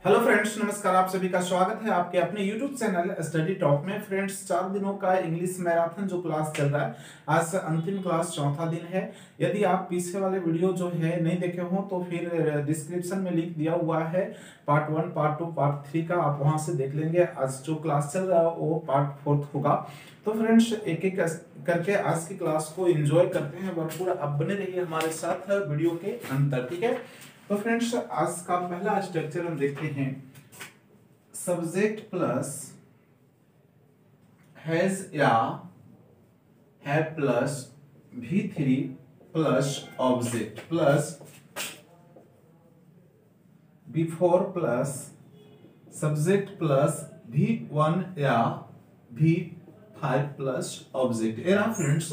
Hello friends, नमस्कार। आप सभी का स्वागत है आपके अपने YouTube चैनल स्टडी टॉक में। फ्रेंड्स, 4 दिनों का इंग्लिश मैराथन जो क्लास चल रहा है, आज से अंतिम क्लास चौथा दिन है। यदि आप पीछे वाले वीडियो जो है नहीं देखे हो तो फिर डिस्क्रिप्शन में लिंक दिया हुआ है पार्ट 1, पार्ट 2, पार्ट 3 का, आप वहां से देख लेंगे। आज जो क्लास चल रहा है वो पार्ट 4 होगा। तो फ्रेंड्स, एक एक करके आज की क्लास को एंजॉय करते हैं भरपूर। अब बने रहिए हमारे साथ वीडियो के अंत, ठीक है। तो फ्रेंड्स, आज का पहला स्ट्रक्चर हम देखते हैं, सब्जेक्ट प्लस हैज या है plus V3 plus object plus before plus subject plus V1 या V5 प्लस ऑब्जेक्ट। ये रहा फ्रेंड्स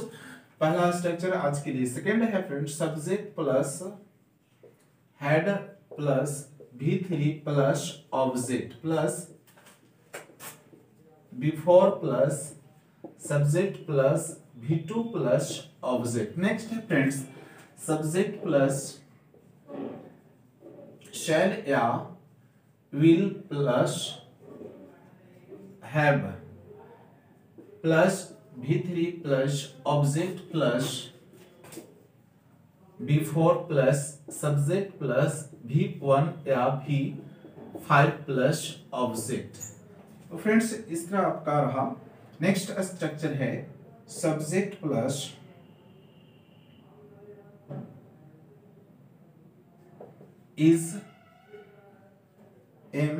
पहला स्ट्रक्चर आज के लिए। सेकेंड है friends, subject plus head plus V3 plus object plus before plus subject plus V2 plus object. Next है friends, subject plus शैल या will plus have plus V3 plus object plus before plus subject plus V1 या V5 plus object. तो friends, इस तरह आपका रहा। Next structure है, subject plus is am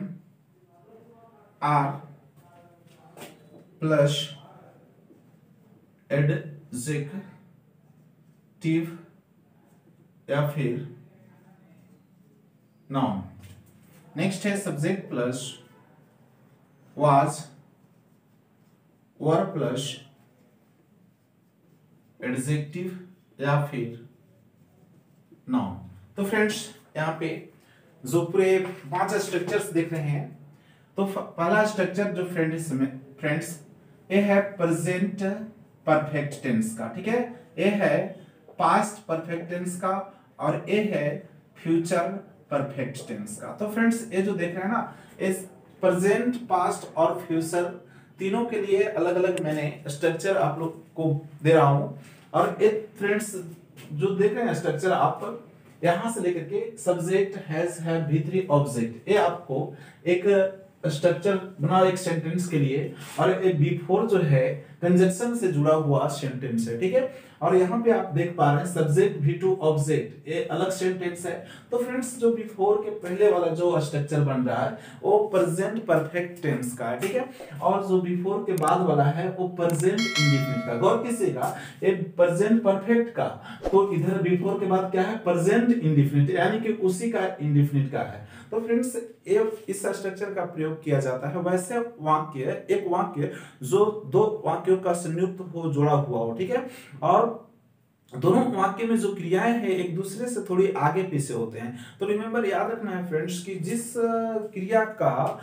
are plus adjective या फिर नाउन। नेक्स्ट है subject plus was were plus adjective या फिर नाउन। तो फ्रेंड्स, यहाँ पे जो पूरे 5 स्ट्रक्चर्स देख रहे हैं, तो पहला स्ट्रक्चर जो फ्रेंड्स ये है प्रेजेंट परफेक्ट टेंस का, ठीक है। ये है पास्ट परफेक्ट टेंस का और ये है फ्यूचर परफेक्ट टेंस का। तो फ्रेंड्स, ये जो देख रहे हैं ना, इस प्रेजेंट, पास्ट और फ्यूचर तीनों के लिए अलग अलग मैंने स्ट्रक्चर आप लोग को दे रहा हूं। और ये फ्रेंड्स जो देख रहे हैं स्ट्रक्चर, आप यहां से लेकर के subject has have V3 object, ये आपको एक स्ट्रक्चर बना एक सेंटेंस के लिए। और एक बिफोर जो है कंजक्शन से जुड़ा हुआ सेंटेंस है, ठीक है। और यहाँ पे आप देख पा रहे हैं सब्जेक्ट V2 ऑब्जेक्ट, ये अलग सेंटेंस है। तो फ्रेंड्स, जो बिफोर के पहले वाला जो स्ट्रक्चर बन रहा है वो प्रेजेंट परफेक्ट टेंस का है, ठीक है। और जो बिफोर के बाद वाला है वो प्रेजेंट इंडेफिनिट का। गौर कीजिएगा, ये प्रेजेंट परफेक्ट का, तो इधर बिफोर के बाद क्या है, प्रेजेंट इंडेफिनिट, यानी कि उसी का इंडेफिनिट का है। तो फ्रेंड्स, इस स्ट्रक्चर का प्रयोग किया जाता है वैसे वाक्य, एक वाक्य जो 2 वाक्यों का संयुक्त हो, जोड़ा हुआ हो, ठीक है। और दोनों वाक्य में जो क्रियाएं हैं एक दूसरे से थोड़ी आगे पीछे होते हैं। तो रिमेंबर, याद रखना है फ्रेंड्स कि जिस क्रिया का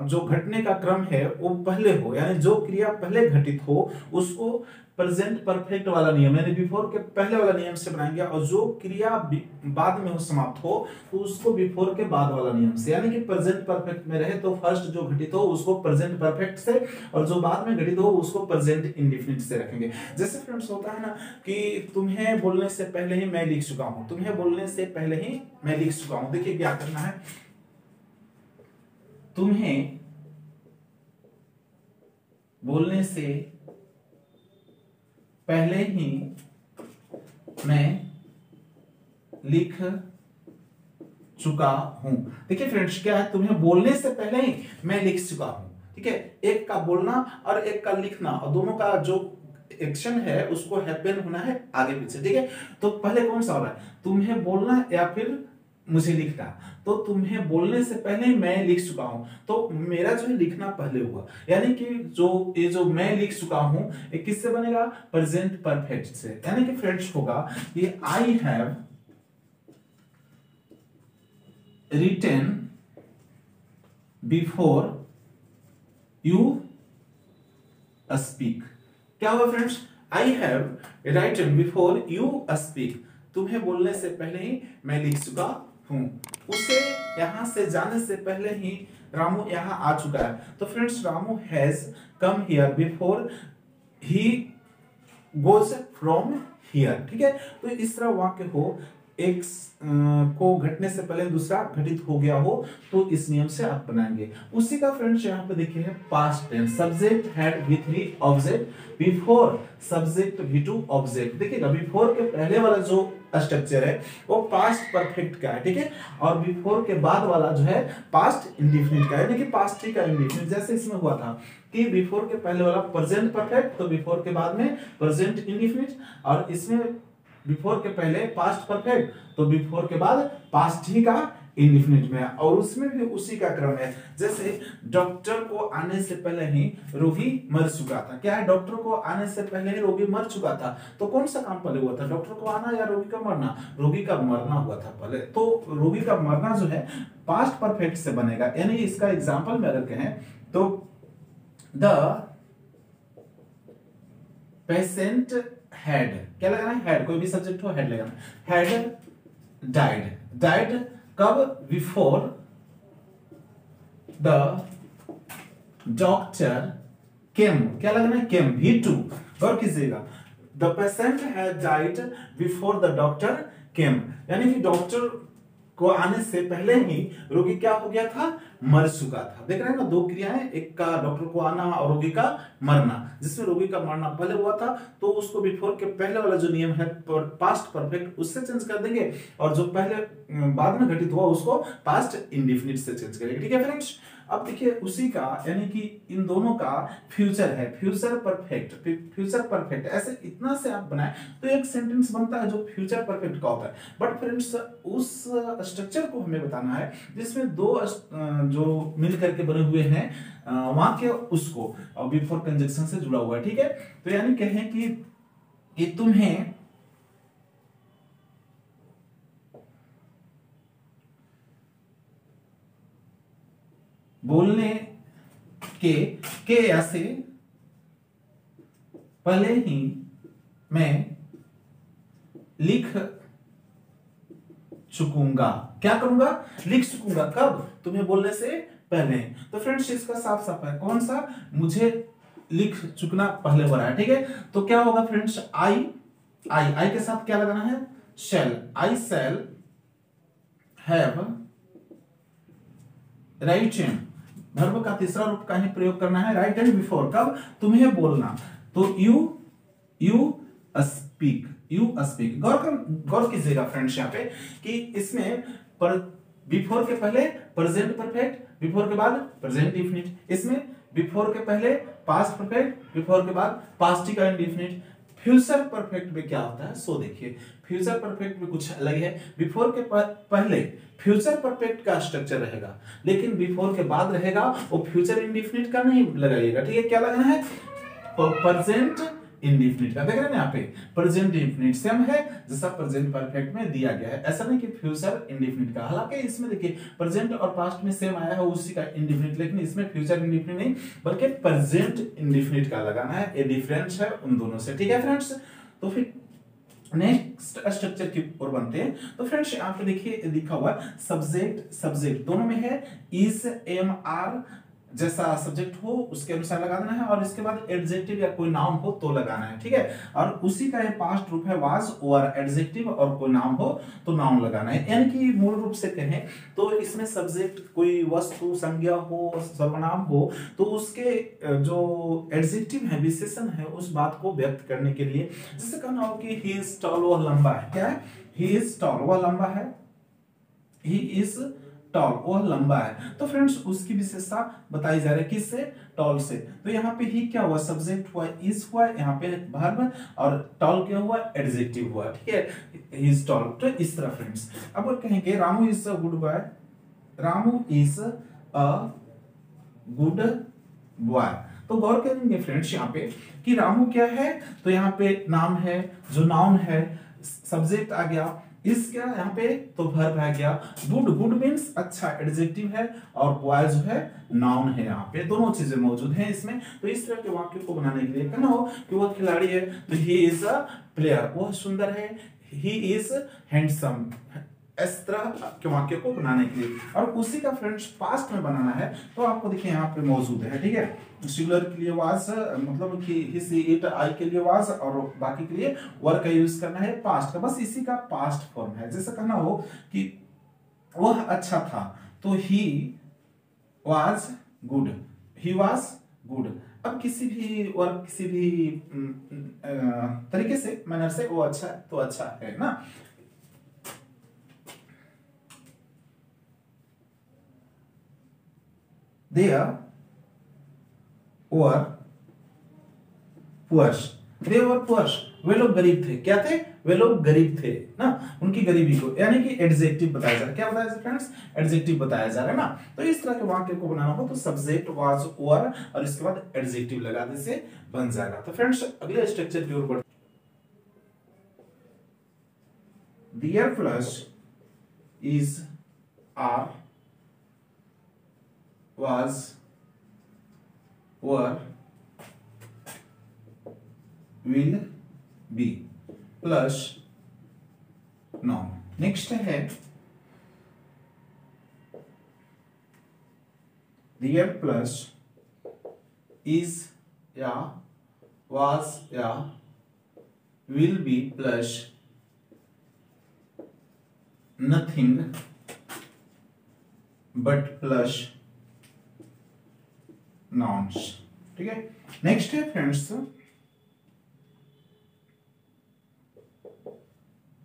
जो घटने का क्रम है वो पहले हो, यानी जो क्रिया पहले घटित हो उसको प्रेजेंट परफेक्ट वाला नियम यानी बिफोर के पहले वाला नियम से बनाएंगे, और जो क्रिया बाद में हो समाप्त हो तो उसको बिफोर के बाद वाला नियम से, यानी कि प्रेजेंट परफेक्ट में रहे तो फर्स्ट जो घटित हो उसको प्रेजेंट परफेक्ट से, और जो बाद में घटित हो उसको प्रेजेंट इंडेफिनिट से रखेंगे। जैसे फ्रेंड्स होता है ना कि तुम्हें बोलने से पहले ही मैं लिख चुका हूं, तुम्हें बोलने से पहले ही मैं लिख चुका हूं। देखिए क्या करना है, तुम्हें बोलने से पहले ही मैं लिख चुका हूं। देखिए फ्रेंड्स, क्या है, तुम्हें बोलने से पहले ही मैं लिख चुका हूं, ठीक है। एक का बोलना और एक का लिखना, और दोनों का जो एक्शन है उसको हैपन होना है आगे पीछे, ठीक है। तो पहले कौन सा हो रहा है, तुम्हें बोलना या फिर मुझे लिखना, तो तुम्हें बोलने से पहले मैं लिख चुका हूं, तो मेरा जो है लिखना पहले हुआ, यानी कि ये जो मैं लिख चुका हूं ये किससे बनेगा, प्रेजेंट परफेक्ट से। यानी कि फ्रेंड्स होगा ये I have written before you speak. क्या हुआ friends, I have written before you speak, तुम्हें बोलने से पहले ही मैं लिख चुका हूं। उसे यहां से जाने से पहले ही रामू यहां आ चुका है, तो friends Ramu has come here before he goes from here. ठीक है, तो इस तरह वाक्य हो, एक को घटने से पहले दूसरा घटित हो गया हो, तो इस नियम से आप बनाएंगे। उसी का फ्रेंड्स यहाँ पे देखिए है past tense, subject had V3 object before subject V2 object. देखिएगा बिफोर के पहले वाला जो स्ट्रक्चर है वो पास्ट परफेक्ट का है, ठीक है, और बिफोर के बाद वाला जो है पास्ट इंडेफिनिट का है, यानी कि पास्ट ही का इंडेफिनिट। जैसे इसमें हुआ था कि बिफोर के पहले वाला प्रेजेंट परफेक्ट, तो बिफोर के बाद में प्रेजेंट इंडेफिनिट, और इसमें बिफोर के पहले पास्ट परफेक्ट, तो बिफोर के बाद पास्ट ही का इंडेफिनिट में, और उसमें भी उसी का क्रम है। जैसे डॉक्टर को आने से पहले ही रोगी मर चुका था। क्या है, डॉक्टर को आने से पहले ही रोगी मर चुका था, तो कौन सा काम पहले हुआ था, डॉक्टर को आना या रोगी का मरना? रोगी का मरना हुआ था पहले, तो रोगी का मरना जो है पास्ट परफेक्ट से बनेगा। यानी इसका एग्जाम्पल में अगर कहें तो द पेशेंट हैड, क्या लगाना है, हैड, कोई भी सब्जेक्ट हो हैड लगाना, हैड डाइड, डाइड कब, बिफोर द डॉक्टर केम, क्या लगाना है, केम, V2। गौर कीजिएगा, the patient had died before the doctor केम, यानी कि डॉक्टर को आने से पहले ही रोगी क्या हो गया था, मर चुका था। देख रहे हैं ना, दो क्रियाएं, एक का डॉक्टर को आना और रोगी का मरना। जिसमें रोगी का मरना पहले हुआ था तो उसको बिफोर के पहले वाला जो नियम है पास्ट परफेक्ट उससे चेंज कर देंगे, और जो पहले बाद में घटित हुआ उसको पास्ट इंडेफिनिट से चेंज करेंगे। ठीक है फ्रेंड्स, अब देखिए उसी का, यानी कि इन दोनों का फ्यूचर है, फ्यूचर परफेक्ट, फ्यूचर परफेक्ट, ऐसे इतना से आप बनाए तो एक सेंटेंस बनता है जो फ्यूचर परफेक्ट का होता है। बट फ्रेंड्स उस स्ट्रक्चर को हमें बताना है जिसमें दो जो मिल करके बने हुए हैं वाक्य, उसको बिफोर कंजक्शन से जुड़ा हुआ है। ठीक है, तो यानी कहें कि तुम्हें बोलने के ऐसे पहले ही मैं लिख चुकूंगा, क्या करूंगा, लिख चुकूंगा, कब, तुम्हें बोलने से पहले। तो फ्रेंड्स इसका साफ साफ है, कौन सा, मुझे लिख चुकना पहले हो रहा है। ठीक है, तो क्या होगा फ्रेंड्स, आई के साथ क्या लगाना है, शैल, आई शैल हैव राइटन, वर्ब का तीसरा रूप का ही प्रयोग करना है, राइट एंड बिफोर, कब, तुम्हें बोलना, तो यू स्पीक, यू स्पीक। गौर कीजिएगा फ्रेंड्स यहाँ पे कि इसमें बिफोर के पहले प्रेजेंट परफेक्ट, बिफोर के बाद प्रेजेंट इंडेफिनिट, इसमें बिफोर के पहले पास्ट परफेक्ट, बिफोर के बाद पास्ट का इंडेफिनिट। फ्यूचर परफेक्ट में क्या होता है, सो देखिए, फ्यूचर परफेक्ट में कुछ अलग है। बिफोर के पहले फ्यूचर परफेक्ट का स्ट्रक्चर रहेगा, लेकिन बिफोर के बाद रहेगा वो फ्यूचर इंडेफिनिट का नहीं लगाइएगा। ठीक है, क्या लगाना है, प्रेजेंट इंडेफिनिट का। देख रहे हैं यहाँ पे प्रेजेंट इंडेफिनिट सेम है जैसा प्रेजेंट परफेक्ट में दिया गया है, ऐसा नहीं कि फ्यूचर इंडेफिनिट का। हालांकि इसमें देखिए प्रेजेंट और पास्ट में सेम आया है उसी का इंडेफिनिट, लेकिन इसमें फ्यूचर इंडेफिनिट नहीं बल्कि प्रेजेंट इंडेफिनिट का लगाना है, ये डिफरेंस है उन दोनों से। ठीक है फ्रेंड्स, तो फिर नेक्स्ट स्ट्रक्चर की ओर बनते हैं। तो फ्रेंड्स यहाँ पे देखिए लिखा हुआ सब्जेक्ट, सब्जेक्ट दोनों में है, इज, एम, आर जैसा सब्जेक्ट हो उसके अनुसार लगा देना है, और इसके बाद एडजेक्टिव या कोई नाउन हो तो लगाना है। ठीक है, और उसी का ये पास्ट रूप है वाज, और एडजेक्टिव और कोई नाउन हो तो नाउन लगाना है। यानी कि मूल रूप से कहें तो इसमें सब्जेक्ट कोई वस्तु, संज्ञा हो, सर्वनाम हो, तो उसके जो एडजेक्टिव है, विशेषण है, उस बात को व्यक्त करने के लिए, जैसे कहना हो कि ही इज टॉल, वह लंबा है, क्या है, ही इज टॉल, वह लंबा है, ही इज टॉल, वो लंबा है। तो फ्रेंड्स उसकी विशेषता बताई जा रही है, किससे? टॉल से। तो यहाँ पे ही क्या हुआ? सब्जेक्ट हुआ, इज हुआ, यहाँ पे वर्ब, और टॉल क्या हुआ? एडजेक्टिव हुआ, ठीक है, ही इज टॉल। तो इस तरह फ्रेंड्स अब कहेंगे Ramu is a good boy, Ramu is a good boy. तो गौर करेंगे फ्रेंड्स यहाँ पे कि रामू क्या है, तो यहाँ पे नाम है, जो नाउन है, सब्जेक्ट आ गया, इस क्या यहाँ पे, तो वर्ब आ गया, गुड, गुड मीन्स अच्छा, एडजेक्टिव है, और बॉय जो है नाउन है। यहाँ पे दोनों चीजें मौजूद हैं इसमें। तो इस तरह के वाक्य को बनाने के लिए कहना हो कि वह खिलाड़ी है, तो ही इज अ प्लेयर, वह सुंदर है, ही इज हैंडसम, इस तरह के वाक्य को बनाने के लिए। और उसी का फ्रेंड्स पास्ट में बनाना है, तो आपको देखिए यहाँ पे मौजूद है, ठीक है। सिंगुलर के लिए वाज, मतलब कि ही सी इट, आई के लिए वाज, और बाकी के लिए वर का यूज करना है पास्ट का, बस इसी का पास्ट फॉर्म है। जैसे कहना हो कि वह अच्छा था, तो he was good, he was good. अब किसी भी वर्ग, किसी भी तरीके से, मैनर से वो अच्छा है तो अच्छा है ना। They were poor. They were poor. वे लोग गरीब थे। क्या थे? वे लोग गरीब थे ना, उनकी गरीबी को, यानी कि एडजेक्टिव बताया जा रहा है। क्या बताया जा रहा है फ्रेंड्स? एडजेक्टिव बताया जा रहा है ना। तो इस तरह के वाक्य को बनाना हो तो सब्जेक्ट वाज वर और इसके बाद एडजेक्टिव लगा दे से बन जाएगा। तो फ्रेंड्स अगले स्ट्रक्चर की ओर बढ़, there plus is, are, was, were, will be plus noun। Next है their plus is या was या will be plus nothing but plus nouns, ठीक है। नेक्स्ट है friends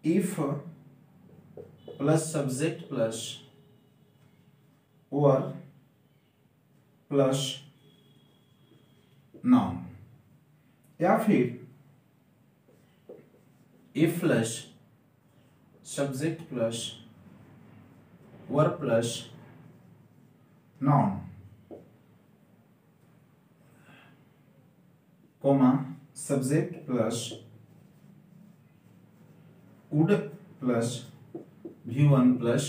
if plus subject plus were plus noun, या फिर if plus subject plus were plus noun, comma subject plus would plus V1 plus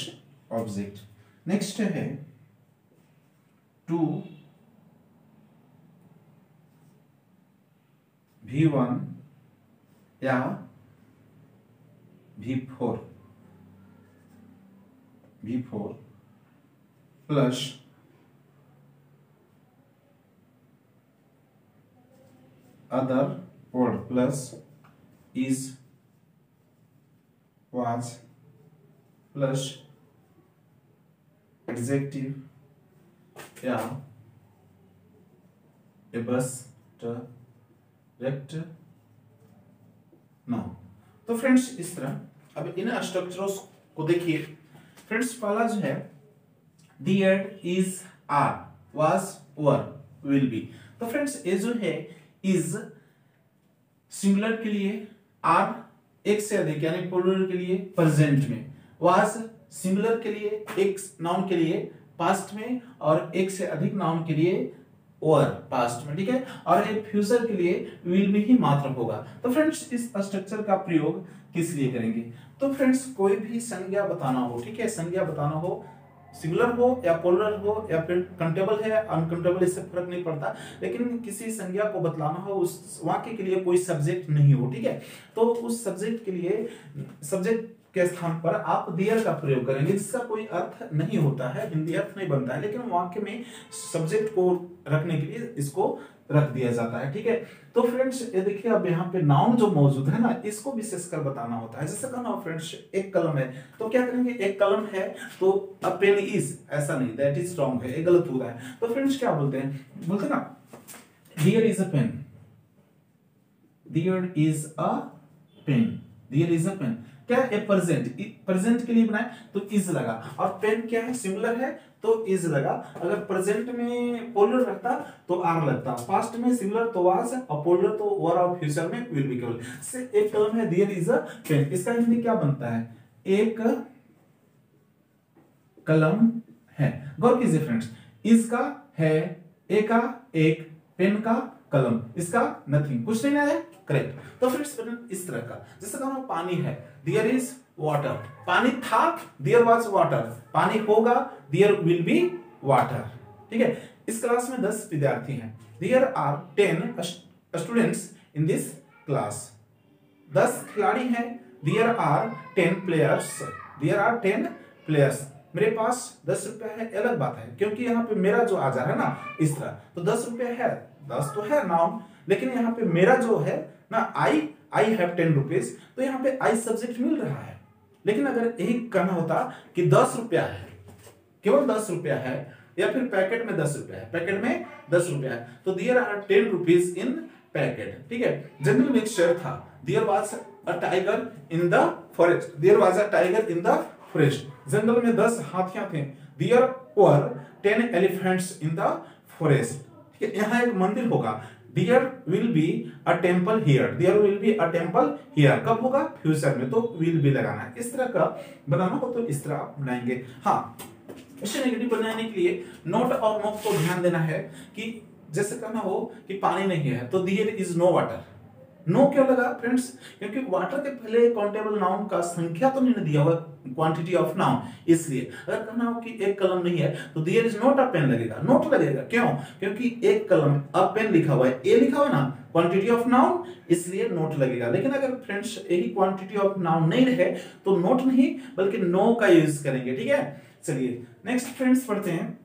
object. Next है to V1 या V4 plus other word plus is, was plus adjective या abstract noun. तो friends इस तरह अब इन structures को देखिए friends. पहला जो है dear is, are, was, were, will be। तो फ्रेंड्स ये जो है इज सिंगुलर के लिए, आर एक से अधिक यानी प्लूरल के लिए प्रेजेंट में, वाज सिंगुलर के लिए, एक नाउन के लिए पास्ट में, और एक से अधिक नाउन के लिए और पास्ट में, ठीक है। और एक फ्यूचर के लिए विल भी ही मात्र होगा। तो फ्रेंड्स इस स्ट्रक्चर का प्रयोग किस लिए करेंगे? तो फ्रेंड्स कोई भी संज्ञा बताना हो, ठीक है, संज्ञा बताना हो, सिंगुलर हो या प्लूरल हो या फिर काउंटेबल है अनकाउंटेबल, इससे फर्क नहीं पड़ता, लेकिन किसी संज्ञा को बतलाना हो, उस वाक्य के लिए कोई सब्जेक्ट नहीं हो, ठीक है। तो उस सब्जेक्ट के लिए सब्जेक्ट के स्थान पर आप देयर का प्रयोग करेंगे, जिसका कोई अर्थ नहीं होता है, हिंदी अर्थ नहीं बनता है, लेकिन वाक्य में सब्जेक्ट को रखने के लिए इसको रख दिया जाता है, ठीक है। तो फ्रेंड्स ये देखिए अब यहाँ पे नाउन जो मौजूद है ना, इसको विशेषकर बताना होता है। जैसे कहना फ्रेंड्स एक कलम है, तो क्या करेंगे, एक कलम है तो अ पेन इज, ऐसा नहीं, दैट इज रॉन्ग है, ये गलत हो रहा है। तो फ्रेंड्स क्या बोलते हैं, बोलते ना there is a pen, there is a pen, there is a pen. क्या है प्रेजेंट, प्रेजेंट के लिए बनाए तो इज लगा, और पेन क्या है सिंगुलर है तो इज लगा। अगर प्रेजेंट में पोलर रहता तो आर लगता, पास्ट में सिंगुलर तो वाज, और पोलर तो वर, और फ्यूचर में विल बी केवल। से एक टर्म है देयर इज अ पेन, इसका हिंदी क्या बनता है, एक कलम है। गौर कीजिए फ्रेंड्स, इसका है, ए का एक, पेन का कलम, इसका नथिंग, कुछ नहीं है, करेक्ट। तो फ्रेंड्स इस तरह का, जैसे कहा पानी है, देयर इज वाटर, पानी था, देयर वाज वाटर, पानी होगा, देयर विल बी वाटर। ठीक है, इस क्लास में 10 विद्यार्थी हैं, there are 10 students in this class, 10 खिलाड़ी हैं, there are 10 players, there are 10 players. मेरे पास 10 रुपया है, अलग बात है, क्योंकि यहाँ पे मेरा जो आ जा रहा है ना इस तरह, तो 10 रुपया है, 10 तो है नाउन, लेकिन यहाँ पे मेरा जो है ना आई हैव 10 रुपीज, तो यहाँ पे आई सब्जेक्ट मिल रहा है। लेकिन अगर यही कहना होता कि 10 रुपया है, केवल 10 रुपया है, या फिर पैकेट में 10 रुपया है, पैकेट में 10 रुपया है, तो there are 10 rupees in packet. ठीक है, जंगल में एक शेर था, there was a tiger in the forest, there was a tiger in the forest, जंगल में 10 हाथियां थे, there were 10 elephants in the forest. ठीक है, यहाँ एक मंदिर होगा, there will be a temple here, there will be a temple here, कब होगा, फ्यूचर में, तो विल बी लगाना है। इस तरह का बनाना हो तो इस तरह आप बनाएंगे। हाँ, इसे नेगेटिव बनाने के लिए नोट और नोट को ध्यान देना है कि जैसे कहना हो कि पानी नहीं है तो there is no water, no क्यों लगा फ्रेंड्स, क्योंकि वाटर के पहले काउंटेबल नाउन का संख्या तो नहीं दिया हुआ, क्वांटिटी ऑफ नाउन, इसलिए अगर कहना हो कि एक कलम नहीं है तो there is not a pen लगेगा, नोट लगेगा, क्यों, क्योंकि एक कलम, अ पेन लिखा हुआ है, ए लिखा हुआ है ना, क्वांटिटी ऑफ नाउन, इसलिए नोट लगेगा। लेकिन अगर फ्रेंड्स यही क्वांटिटी ऑफ नाउन नहीं रहे तो नोट नहीं बल्कि नो का यूज करेंगे। ठीक है, चलिए नेक्स्ट फ्रेंड्स पढ़ते हैं,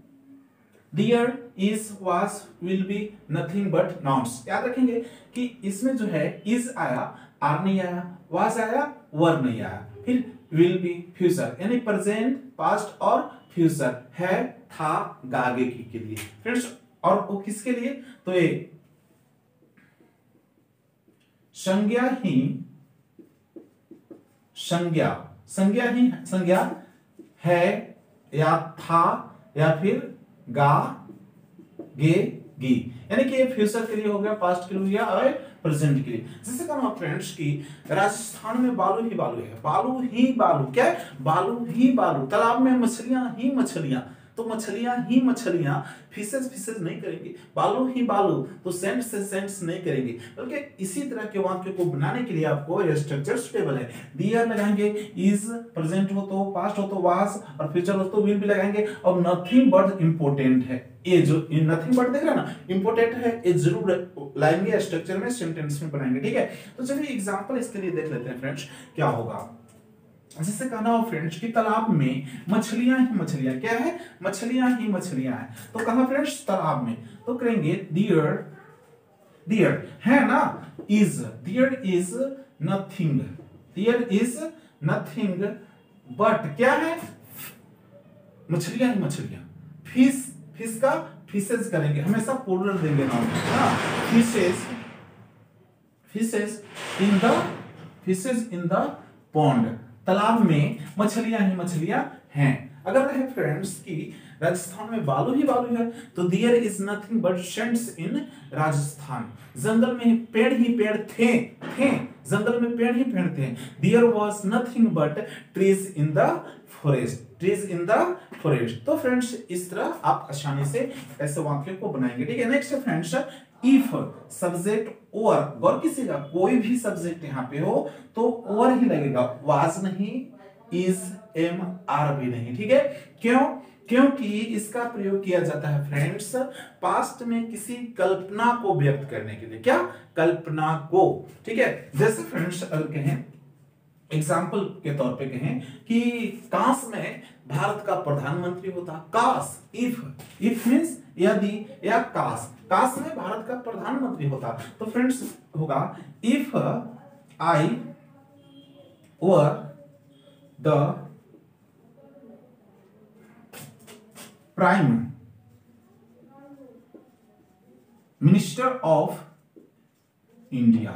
There is, was, will be, nothing but nouns। याद रखेंगे कि इसमें जो है is आया, are नहीं आया, was आया, were नहीं आया, फिर will be, future, यानी present, past और future, है, था, आगे के लिए फ्रेंड्स। और वो किसके लिए, तो ये संज्ञा ही, संज्ञा है या था या फिर गा, गे, गी, यानी कि ये फ्यूचर के लिए हो गया, पास्ट के लिए हो गया और प्रेजेंट के लिए। जैसे कहा फ्रेंड्स की राजस्थान में बालू ही बालू है, बालू ही बालू, क्या है, बालू ही बालू, तालाब में मछलियां ही मछलियां, तो मछलियां ही मछलियां, फिशेज नहीं करेंगे, बालू ही बालू, तो सेंट से सेंट्स नहीं करेंगे, बल्कि इसी तरह के वाक्य को बनाने के लिए आपको ये स्ट्रक्चर सुटेबल है। दियर लगाएंगे, इज प्रेजेंट हो तो, पास्ट हो तो वाज, और फ्यूचर हो तो विल भी लगाएंगे, और नथिंग बट इंपोर्टेंट है, ये जो नथिंग बट देख रहे हैं ना, इंपोर्टेंट है, ये जरूर लाएंगे स्ट्रक्चर में, सेंटेंस में बनाएंगे। ठीक है, तो चलिए एग्जांपल इसके लिए देख लेते हैं फ्रेंड्स, क्या होगा। जैसे कहना हो फ्रेंड्स कि तालाब में मछलियां ही मछलियां, क्या है, मछलियां ही मछलियां हैं, तो कहा फ्रेंड्स तालाब में, तो करेंगे देयर, देयर है ना, is, there is nothing, there is nothing but, क्या है, मछलियां ही मछलियां, फिश, फिश का फिशेज करेंगे, हमेशा प्लूरल देंगे नाउन, हाँ, fishes, fishes in the pond, तालाब में मछलियां ही मछलियां हैं। अगर रहे फ्रेंड्स की राजस्थान में बालू ही बालू है तो there is nothing but sands in Rajasthan, जंगल में पेड़ ही पेड़ थे, जंगल में पेड़ ही पेड़ थे, there was nothing but trees in the forest, trees in the forest. तो फ्रेंड्स इस तरह आप आसानी से ऐसे वाक्य को बनाएंगे। ठीक है, नेक्स्ट फ्रेंड्स, इफ सब्जेक्ट और, गौर कीजिएगा कोई भी सब्जेक्ट यहाँ पे हो तो और ही लगेगा, वाज नहीं, इज, एम, आर भी नहीं। ठीक है, क्यों, क्योंकि इसका प्रयोग किया जाता है फ्रेंड्स पास्ट में किसी कल्पना को व्यक्त करने के लिए, क्या, कल्पना को। ठीक है, जैसे फ्रेंड्स अगर कहें, एग्जाम्पल के तौर पे कहें कि काश में भारत का प्रधानमंत्री होता, काश, इफ मींस यदि, या काश में भारत का प्रधानमंत्री होता, तो फ्रेंड्स होगा if I were the prime minister of India,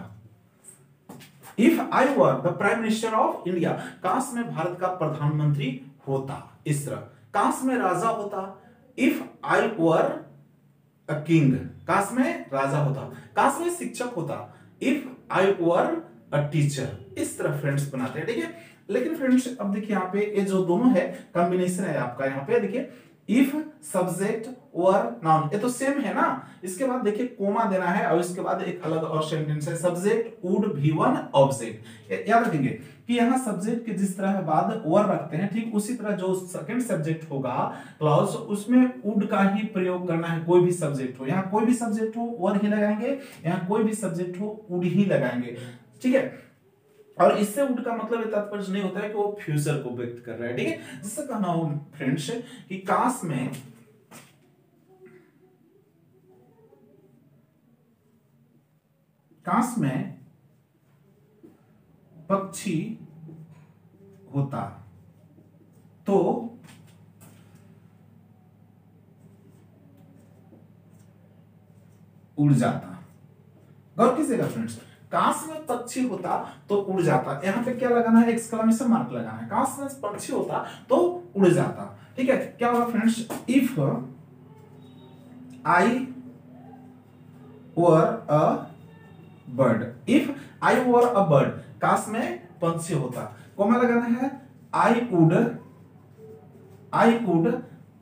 if I were the prime minister of India, काश में भारत का प्रधानमंत्री होता, इस तरह। काश में राजा होता, if I were a king, काश में राजा होता। काश में शिक्षक होता, if I were a teacher. इस तरह फ्रेंड्स बनाते हैं, ठीक है। लेकिन फ्रेंड्स अब देखिए यहाँ पे ये जो दोनों है कॉम्बिनेशन है आपका, यहाँ पे देखिए इफ सब्जेक्ट वर नाउन, ये तो सेम है ना। इसके बाद देखिए कोमा देना है और इसके बाद एक अलग और सेंटेंस है, सब्जेक्ट वुड V1 ऑब्जेक्ट। याद रखेंगे कि यहाँ सब्जेक्ट के जिस तरह बाद वर रखते हैं, ठीक उसी तरह जो सेकंड सब्जेक्ट होगा क्लॉज, उसमें वुड का ही प्रयोग करना है। कोई भी सब्जेक्ट हो, यहाँ कोई भी सब्जेक्ट हो वर ही लगाएंगे, यहाँ कोई भी सब्जेक्ट हो वुड ही लगाएंगे, ठीक है। और इससे वुड का मतलब तात्पर्य नहीं होता है कि वो फ्यूचर को व्यक्त कर रहा है, ठीक है। जिससे कहना हो फ्रेंड्स कि काश में पक्षी होता तो उड़ जाता। गौर कीजिएगा फ्रेंड्स, काश में पक्षी होता तो उड़ जाता, यहां पे क्या लगाना है, एक्सक्लेमेशन मार्क लगाना है। काश में पक्षी होता तो उड़ जाता, ठीक है। क्या होगा friends, if I were a bird, if I were a bird, काश में पक्षी होता, कोमा लगाना है, आई वुड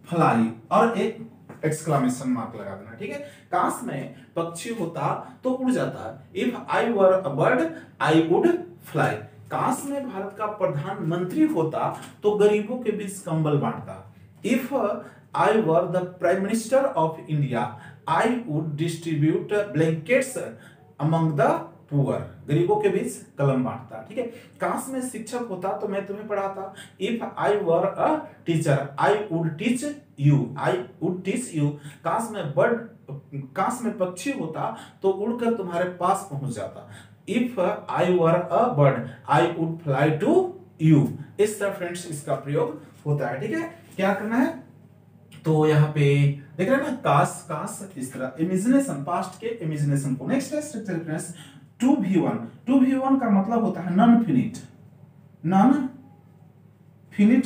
फ्लाई और एक एक्सक्लेमेशन मार्क लगा देना, ठीक है। काश में पक्षी होता तो उड़ जाता, if I were a bird I would fly. काश में भारत का प्रधानमंत्री होता तो गरीबों के बीच कंबल बांटता, if I were the prime minister of India I would distribute blankets among the poor, गरीबों के बीच कलम बांटता, ठीक है। काश में शिक्षक होता तो मैं तुम्हें पढ़ाता, if I were a teacher I would teach you, I would teach you. काश में पक्षी होता तो उड़कर तुम्हारे पास पहुंच जाता, if I were a bird I would fly to you. इस तरह फ्रेंड्स इसका प्रयोग होता है, ठीक है। क्या करना है, तो यहाँ पे देख रहे हैं ना, काश काश इस तरह इमेजिनेशन, पास्ट के इमेजिनेशन को। नेक्स्ट है स्ट्रक्चर फ्रेंड्स टू V1 का मतलब होता है नॉन फिनिट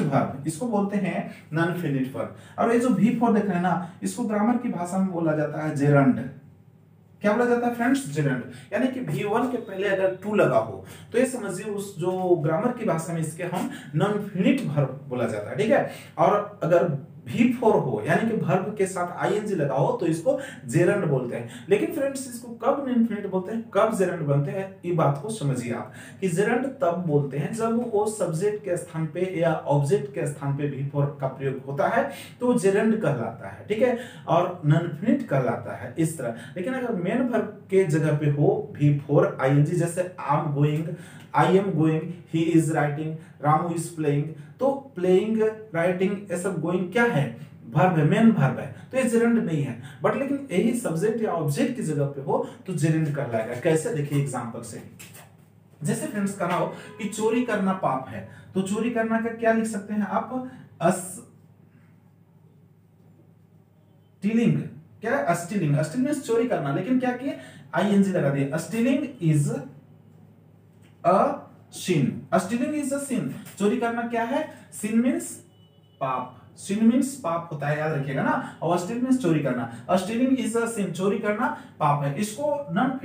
वर्ब, इसको बोलते हैं नॉन फिनिट वर्ब। और ये जो V4 देख रहे हैं ना, इसको ग्रामर की भाषा में बोला जाता है जेरंड। क्या बोला जाता है फ्रेंड्स, जेरंड। यानी कि V1 के पहले अगर टू लगा हो तो ये समझिए उस जो ग्रामर की भाषा में इसके हम नॉन फिनिट वर्ब बोला जाता है, ठीक है। और अगर V4 हो यानी कि वर्ब के साथ ing लगा हो तो इसको जेरंड बोलते हैं। लेकिन फ्रेंड्स इसको कब इनफिनिट बोलते हैं, कब जेरंड बनते हैं, ये बात को समझिए आप कि जेरंड तब बोलते हैं जब वो सब्जेक्ट के स्थान पे या ऑब्जेक्ट के स्थान पे V4 का प्रयोग होता है तो जेरंड कहलाता है, ठीक है, और नॉन-फिनिट कहलाता है, इस तरह। लेकिन अगर मेन वर्ब के जगह पे हो V4 ing, जैसे I am going, he is writing, Ramu is playing, तो प्लेइंग, राइटिंग, ये सब गोइंग क्या है, वर्ब है, मेन वर्ब है, तो ये जेरंड नहीं है। बट लेकिन यही सब्जेक्ट या ऑब्जेक्ट की जगह पे हो तो जेरंड कहलाएगा। कैसे, देखिए एग्जांपल से। जैसे फ्रेंड्स कहना हो कि चोरी करना पाप है, तो चोरी करना का क्या लिख सकते हैं आप, स्टीलिंग। क्या, स्टीलिंग, स्टीलिंग मींस चोरी करना, लेकिन क्या किए, आईएनजी लगा दिए। Stealing is a sin, stealing is a sin, चोरी करना क्या है, sin मींस पाप, sin मींस पाप होता है, याद रखिएगा ना। और स्टील मींस चोरी करना, स्टीलिंग इज अ sin, चोरी करना पाप है। इसको नॉन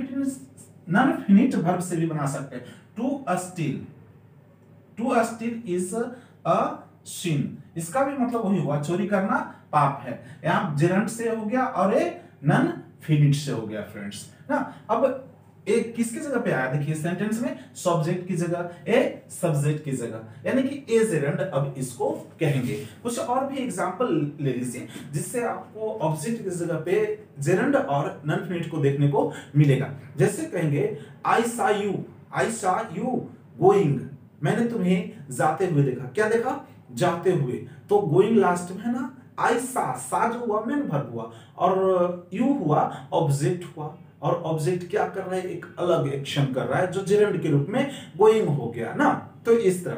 फिनिट वर्ब से भी बना सकते हैं, to steal is a sin, इसका भी मतलब वही हुआ, चोरी करना पाप है। यहां जेरंड से हो गया और ये नॉन फिनिट से हो गया फ्रेंड्स ना। अब एक किसकी जगह पे आया, देखिए सेंटेंस में सब्जेक्ट की जगह, ए सब्जेक्ट की जगह, यानी कि ए जेरंड अब इसको कहेंगे। कुछ और भी एग्जांपल ले लीजिए जिससे आपको ऑब्जेक्ट की जगह पे जेरंड और नॉन फिनिट को देखने को मिलेगा। जैसे कहेंगे आई सा यू गोइंग, मैंने तुम्हें जाते हुए देखा। क्या देखा, जाते हुए, तो गोइंग लास्ट में है ना। आई सा जो हुआ मेन वर्ब हुआ और यू हुआ ऑब्जेक्ट हुआ, और ऑब्जेक्ट क्या कर रहा है, एक अलग एक्शन कर रहा है जो जेरंड के रूप में गोइंग हो गया ना। तो इस तरह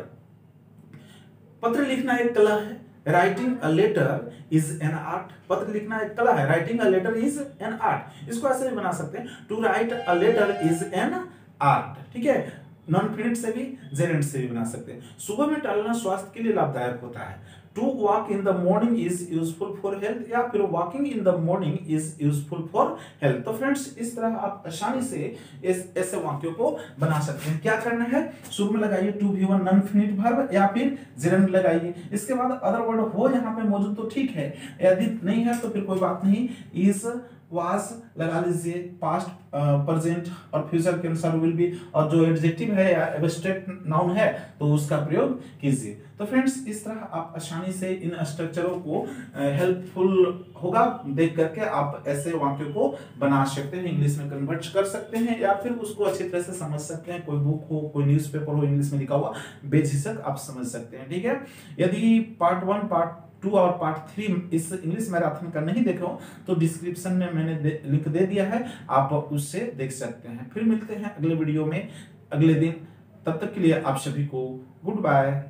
पत्र लिखना एक कला है, writing a letter is an art, पत्र लिखना एक कला है, writing a letter is an art. इसको ऐसे भी बना सकते हैं, to write a letter is an art, ठीक है। नॉन फिनिट से भी, जेरेंट से भी बना सकते हैं। सुबह में टहलना स्वास्थ्य के लिए लाभदायक होता है। To walk in the morning is useful for health, या फिर walking in the morning is useful for health. तो फ्रेंड्स इस तरह आप आसानी से ऐसे वाक्यों को बना सकते हैं। क्या करना है, शुरू में लगाइए टू भी वन नॉन फिनिट वर्ब या फिर जेरेंट लगाइए। इसके बाद अदर वर्ड हो यहाँ पे मौजूद तो ठीक है, यदि नहीं है तो फिर कोई बात नहीं, इज वाज लगा लीजिए, पास्ट प्रेजेंट और फ्यूचर के अनुसार विल बी, और जो एडजेक्टिव है या एब्स्ट्रैक्ट नाउन है तो उसका प्रयोग कीजिए। तो फ्रेंड्स इस तरह आप आसानी से इन स्ट्रक्चरों को हेल्पफुल होगा देख करके आप ऐसे वाक्यों को बना सकते हैं, इंग्लिश में कन्वर्ट कर सकते हैं या फिर उसको अच्छी तरह से समझ सकते हैं। कोई बुक हो, कोई न्यूज़पेपर हो इंग्लिश में लिखा हुआ, बेझिझक आप समझ सकते हैं। ठीक है, यदि पार्ट 1, पार्ट 2 और पार्ट 3 इस इंग्लिश मैराथन का नहीं देख रहे हो तो डिस्क्रिप्शन में मैंने लिंक दे दिया है, आप उससे देख सकते हैं। फिर मिलते हैं अगले वीडियो में अगले दिन, तब तक के लिए आप सभी को गुड बाय।